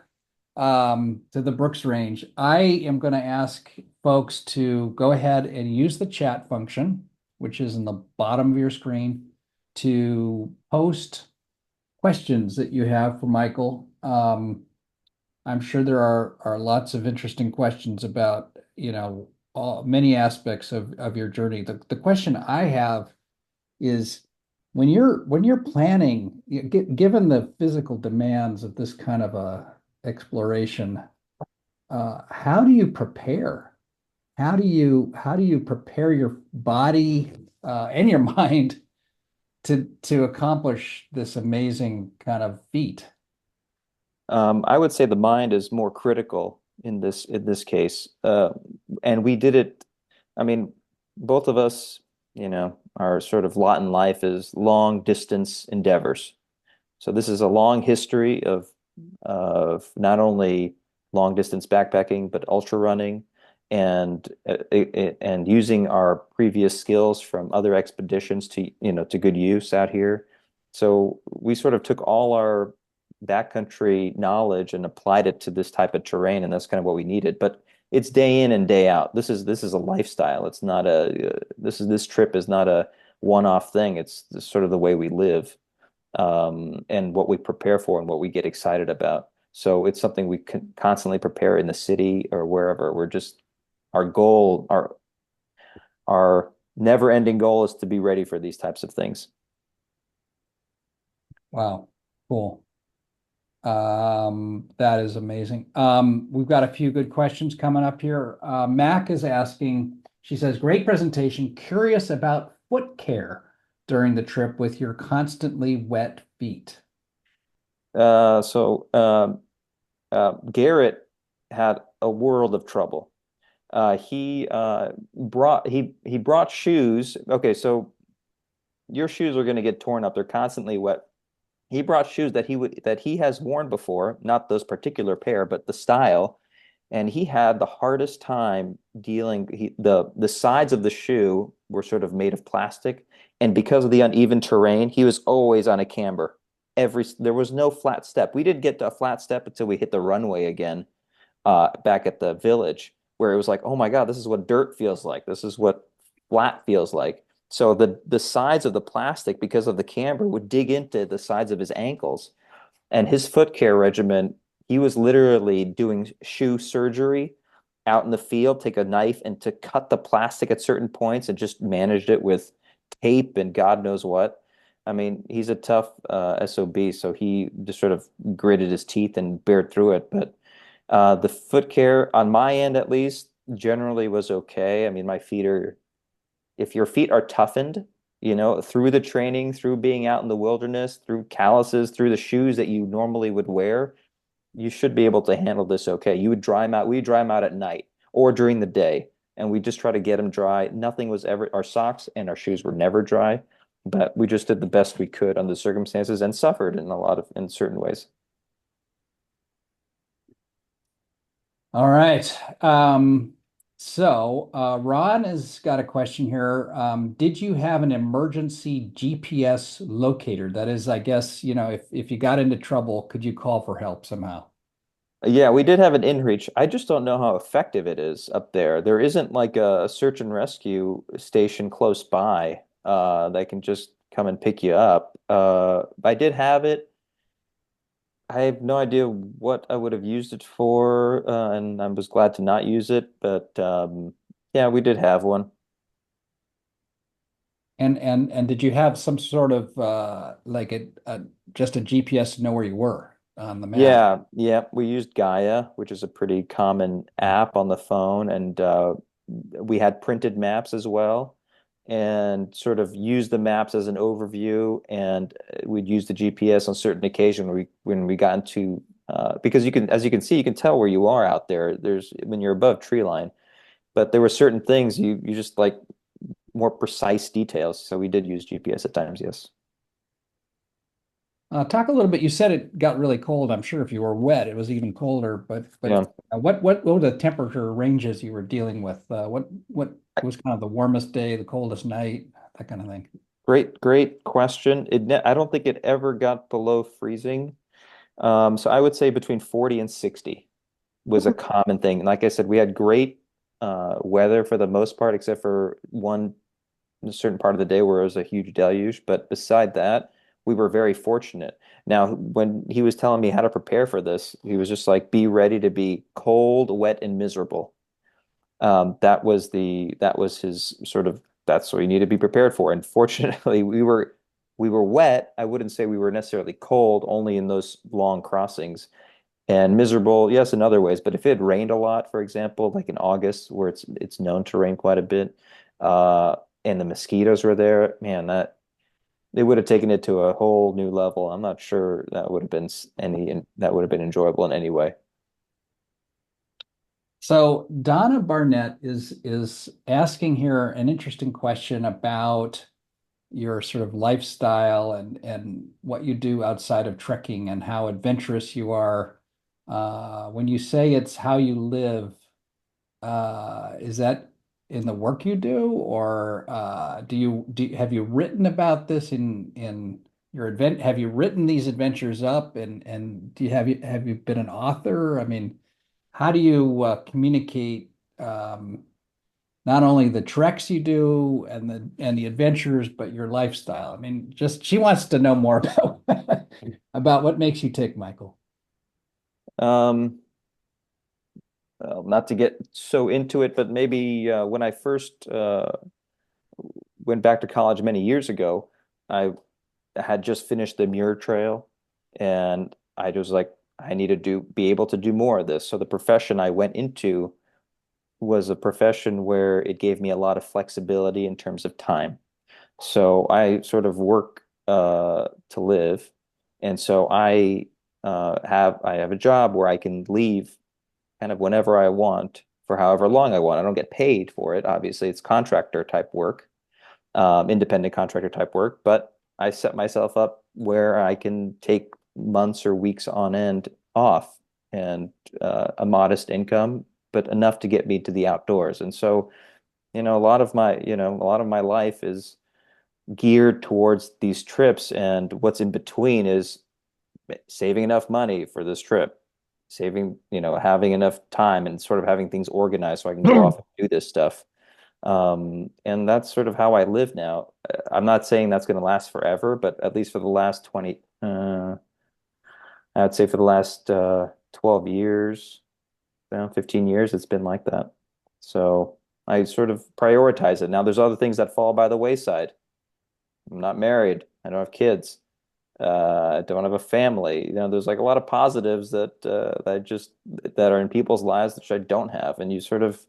to the Brooks Range. I am going to ask folks to go ahead and use the chat function, which is in the bottom of your screen, to post questions that you have for Michael. I'm sure there are lots of interesting questions about, many aspects of your journey. The question I have is, when you're planning, given the physical demands of this kind of a exploration, how do you prepare? How do you prepare your body and your mind to accomplish this amazing kind of feat? I would say the mind is more critical in this case, and we did it. I mean, both of us, our sort of lot in life is long distance endeavors. So this is a long history of not only long distance backpacking but ultra running, and using our previous skills from other expeditions to good use out here. So we sort of took all our backcountry knowledge and applied it to this type of terrain, and that's kind of what we needed. But it's day in and day out. This is a lifestyle. It's not this trip is not a one-off thing. It's sort of the way we live, and what we prepare for and what we get excited about. So it's something we can constantly prepare in the city or wherever. Our goal, our never-ending goal is to be ready for these types of things. Wow, cool. That is amazing. We've got a few good questions coming up here. Mac is asking, she says, great presentation. Curious about foot care. during the trip with your constantly wet feet? Garret had a world of trouble. He brought shoes. Okay, so your shoes are going to get torn up. They're constantly wet. He brought shoes that he has worn before, not those particular pair, but the style. And he had the hardest time dealing. The sides of the shoe were sort of made of plastic, and because of the uneven terrain, he was always on a camber. There was no flat step. We didn't get to a flat step until we hit the runway again, back at the village, where it was like, oh my God, this is what dirt feels like. This is what flat feels like. So the sides of the plastic, because of the camber, would dig into the sides of his ankles. And his foot care regimen, he was literally doing shoe surgery out in the field, take a knife and to cut the plastic at certain points and just managed it with tape and God knows what. I mean, he's a tough SOB, so he just sort of gritted his teeth and bared through it. But the foot care on my end, at least, generally was okay. I mean, if your feet are toughened, through the training, through being out in the wilderness, through calluses, through the shoes that you normally would wear, you should be able to handle this okay. You would dry them out. We dry them out at night or during the day, and we just try to get them dry. Nothing was ever, our socks and our shoes were never dry, but we just did the best we could under the circumstances and suffered in certain ways. All right. Ron has got a question here. Did you have an emergency GPS locator? That is, I guess, if you got into trouble, could you call for help somehow? Yeah, we did have an inReach. I just don't know how effective it is up there. There isn't like a search and rescue station close by that can just come and pick you up. I did have it. I have no idea what I would have used it for, and I was glad to not use it. But yeah, we did have one. And did you have some sort of like just a GPS to know where you were on the map? Yeah, we used Gaia, which is a pretty common app on the phone, and we had printed maps as well, and sort of used the maps as an overview, and we'd use the GPS on certain occasions when we got into because as you can see, you can tell where you are out there. There's when you're above tree line, but there were certain things you just like more precise details. So we did use GPS at times, yes. Talk a little bit. You said it got really cold. I'm sure if you were wet, it was even colder. But Yeah. What were the temperature ranges you were dealing with? What was kind of the warmest day, the coldest night, that kind of thing? Great question. I don't think it ever got below freezing. So I would say between 40 and 60 was a common thing. Like I said, we had great weather for the most part, except for one certain part of the day where it was a huge deluge. But beside that, we were very fortunate. Now, when he was telling me how to prepare for this, he was just like, be ready to be cold, wet, and miserable. That was his sort of that's what you need to be prepared for. And fortunately, we were wet. I wouldn't say we were necessarily cold, only in those long crossings. And miserable, yes, in other ways. But if it had rained a lot, for example, like in August, where it's known to rain quite a bit, and the mosquitoes were there, man, that they would have taken it to a whole new level. I'm not sure that would have been enjoyable in any way. So Donna Barnett is asking here an interesting question about your sort of lifestyle and what you do outside of trekking and how adventurous you are. When you say it's how you live, is that in the work you do, or have you written about this in your event? Have you written these adventures up, and have you been an author? I mean, how do you communicate not only the treks you do and the adventures, but your lifestyle? I mean, just she wants to know more about about what makes you tick, Michael. Um, well, not to get so into it, but maybe when I first went back to college many years ago, I had just finished the Muir Trail, and I was like, I need to be able to do more of this. So the profession I went into was a profession where it gave me a lot of flexibility in terms of time. So I sort of work to live. And so I have a job where I can leave kind of whenever I want for however long I want. I don't get paid for it. Obviously, it's contractor type work, independent contractor type work, but I set myself up where I can take months or weeks on end off and a modest income, but enough to get me to the outdoors. And so, a lot of my life is geared towards these trips, and what's in between is saving enough money for this trip, having enough time and sort of having things organized so I can go off and do this stuff. And that's sort of how I live now. I'm not saying that's going to last forever, but at least for the last 20, I'd say for the last 12 years, 15 years, it's been like that. So I sort of prioritize it. Now, there's other things that fall by the wayside. I'm not married. I don't have kids. I don't have a family. There's like a lot of positives that are in people's lives which I don't have, and you sort of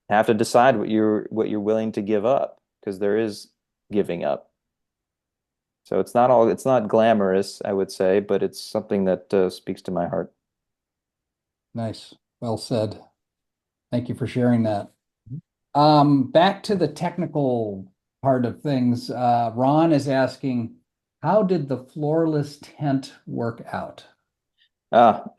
have to decide what you're willing to give up because there is giving up. So it's not glamorous, I would say, but it's something that speaks to my heart. Nice. Well said. Thank you for sharing that. Back to the technical part of things. Ron is asking, how did the floorless tent work out?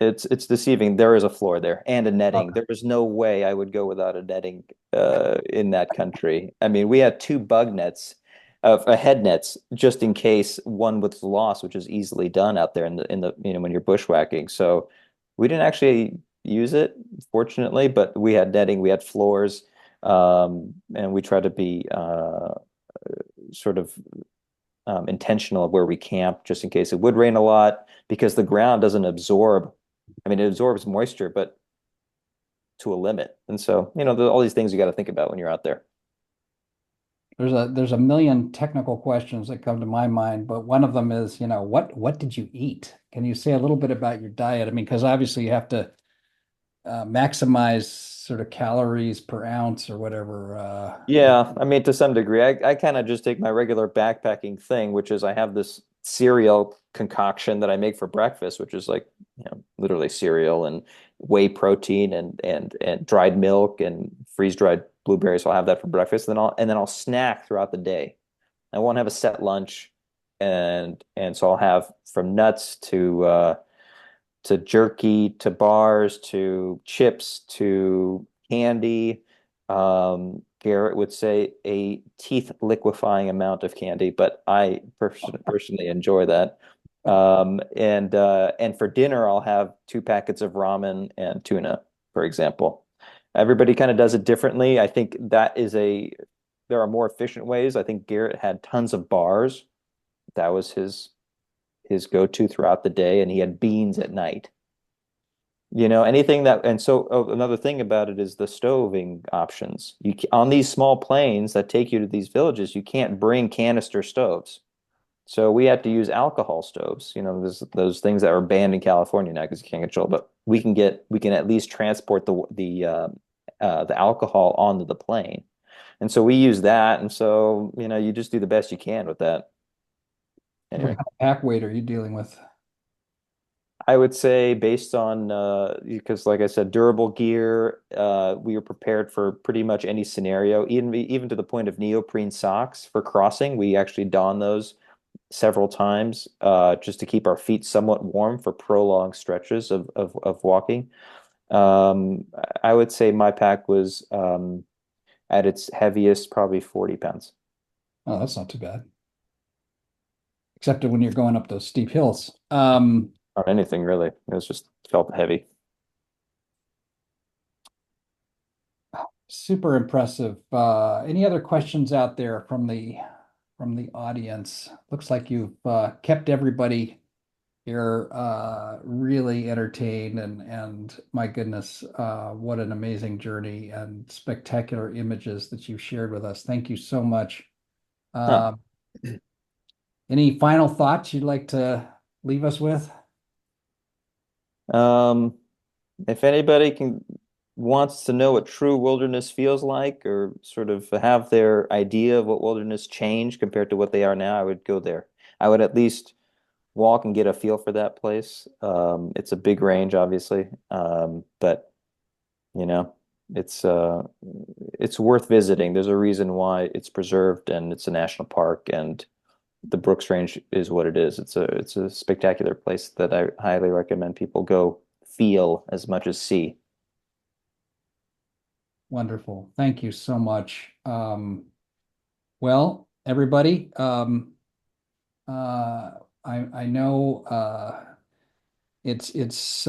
It's deceiving. There is a floor there and a netting. Okay. There was no way I would go without a netting in that country. I mean, we had two bug nets, head nets, just in case one was lost, which is easily done out there in the when you're bushwhacking. So we didn't actually use it, fortunately, but we had netting, we had floors, and we tried to be sort of intentional of where we camp, just in case it would rain a lot, because the ground doesn't absorb. I mean, it absorbs moisture, but to a limit. And so, there's all these things you got to think about when you're out there. There's a million technical questions that come to my mind, but one of them is, what did you eat? Can you say a little bit about your diet? I mean, because obviously you have to maximize sort of calories per ounce or whatever. Yeah, I mean, to some degree, I kind of just take my regular backpacking thing, which is I have this cereal concoction that I make for breakfast, which is like, literally cereal and whey protein and dried milk and freeze-dried blueberries. So I'll have that for breakfast, and then I'll snack throughout the day. I won't have a set lunch, and so I'll have from nuts to jerky to bars to chips to candy. Garret would say a teeth liquefying amount of candy, but I personally enjoy that. And for dinner, I'll have 2 packets of ramen and tuna, for example. Everybody kind of does it differently. I think there are more efficient ways. I think Garret had tons of bars. That was his go-to throughout the day, and he had beans at night. Anything that, and so another thing about it is the stoving options. On these small planes that take you to these villages, you can't bring canister stoves. So we had to use alcohol stoves, those things that are banned in California now because you can't control, but we can at least transport the alcohol onto the plane. And so we use that. And so, you just do the best you can with that. What Anyway. kind of pack weight are you dealing with? I would say based on because like I said, durable gear, we were prepared for pretty much any scenario, even to the point of neoprene socks for crossing. We actually don those several times just to keep our feet somewhat warm for prolonged stretches of walking. I would say my pack was at its heaviest, probably 40 pounds. Oh, that's not too bad. Except when you're going up those steep hills. Not anything really. It was just felt heavy. Super impressive. Any other questions out there from the audience? Looks like you've kept everybody here really entertained and my goodness, what an amazing journey and spectacular images that you've shared with us. Thank you so much. Huh. Any final thoughts you'd like to leave us with? If anybody can wants to know what true wilderness feels like, or sort of have their idea of what wilderness changed compared to what they are now, I would go there. I would at least walk and get a feel for that place. It's a big range, obviously, but you know, it's worth visiting. There's a reason why it's preserved and it's a national park, and the Brooks Range is what it is. It's a spectacular place that I highly recommend people go feel as much as see. Wonderful. Thank you so much. Well, everybody, I know it's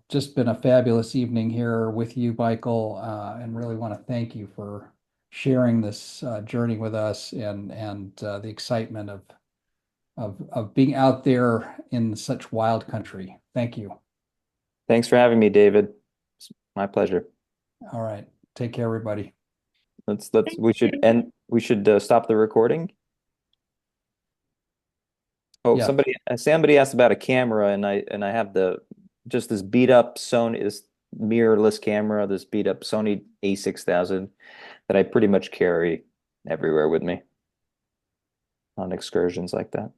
just been a fabulous evening here with you, Michael, and really want to thank you for sharing this journey with us and the excitement of being out there in such wild country. Thank you. Thanks for having me, David. It's my pleasure. All right. Take care, everybody. We should stop the recording. Oh, Yeah. somebody asked about a camera, and I have just this beat up Sony, this mirrorless camera, this beat up Sony A6000 that I pretty much carry everywhere with me on excursions like that.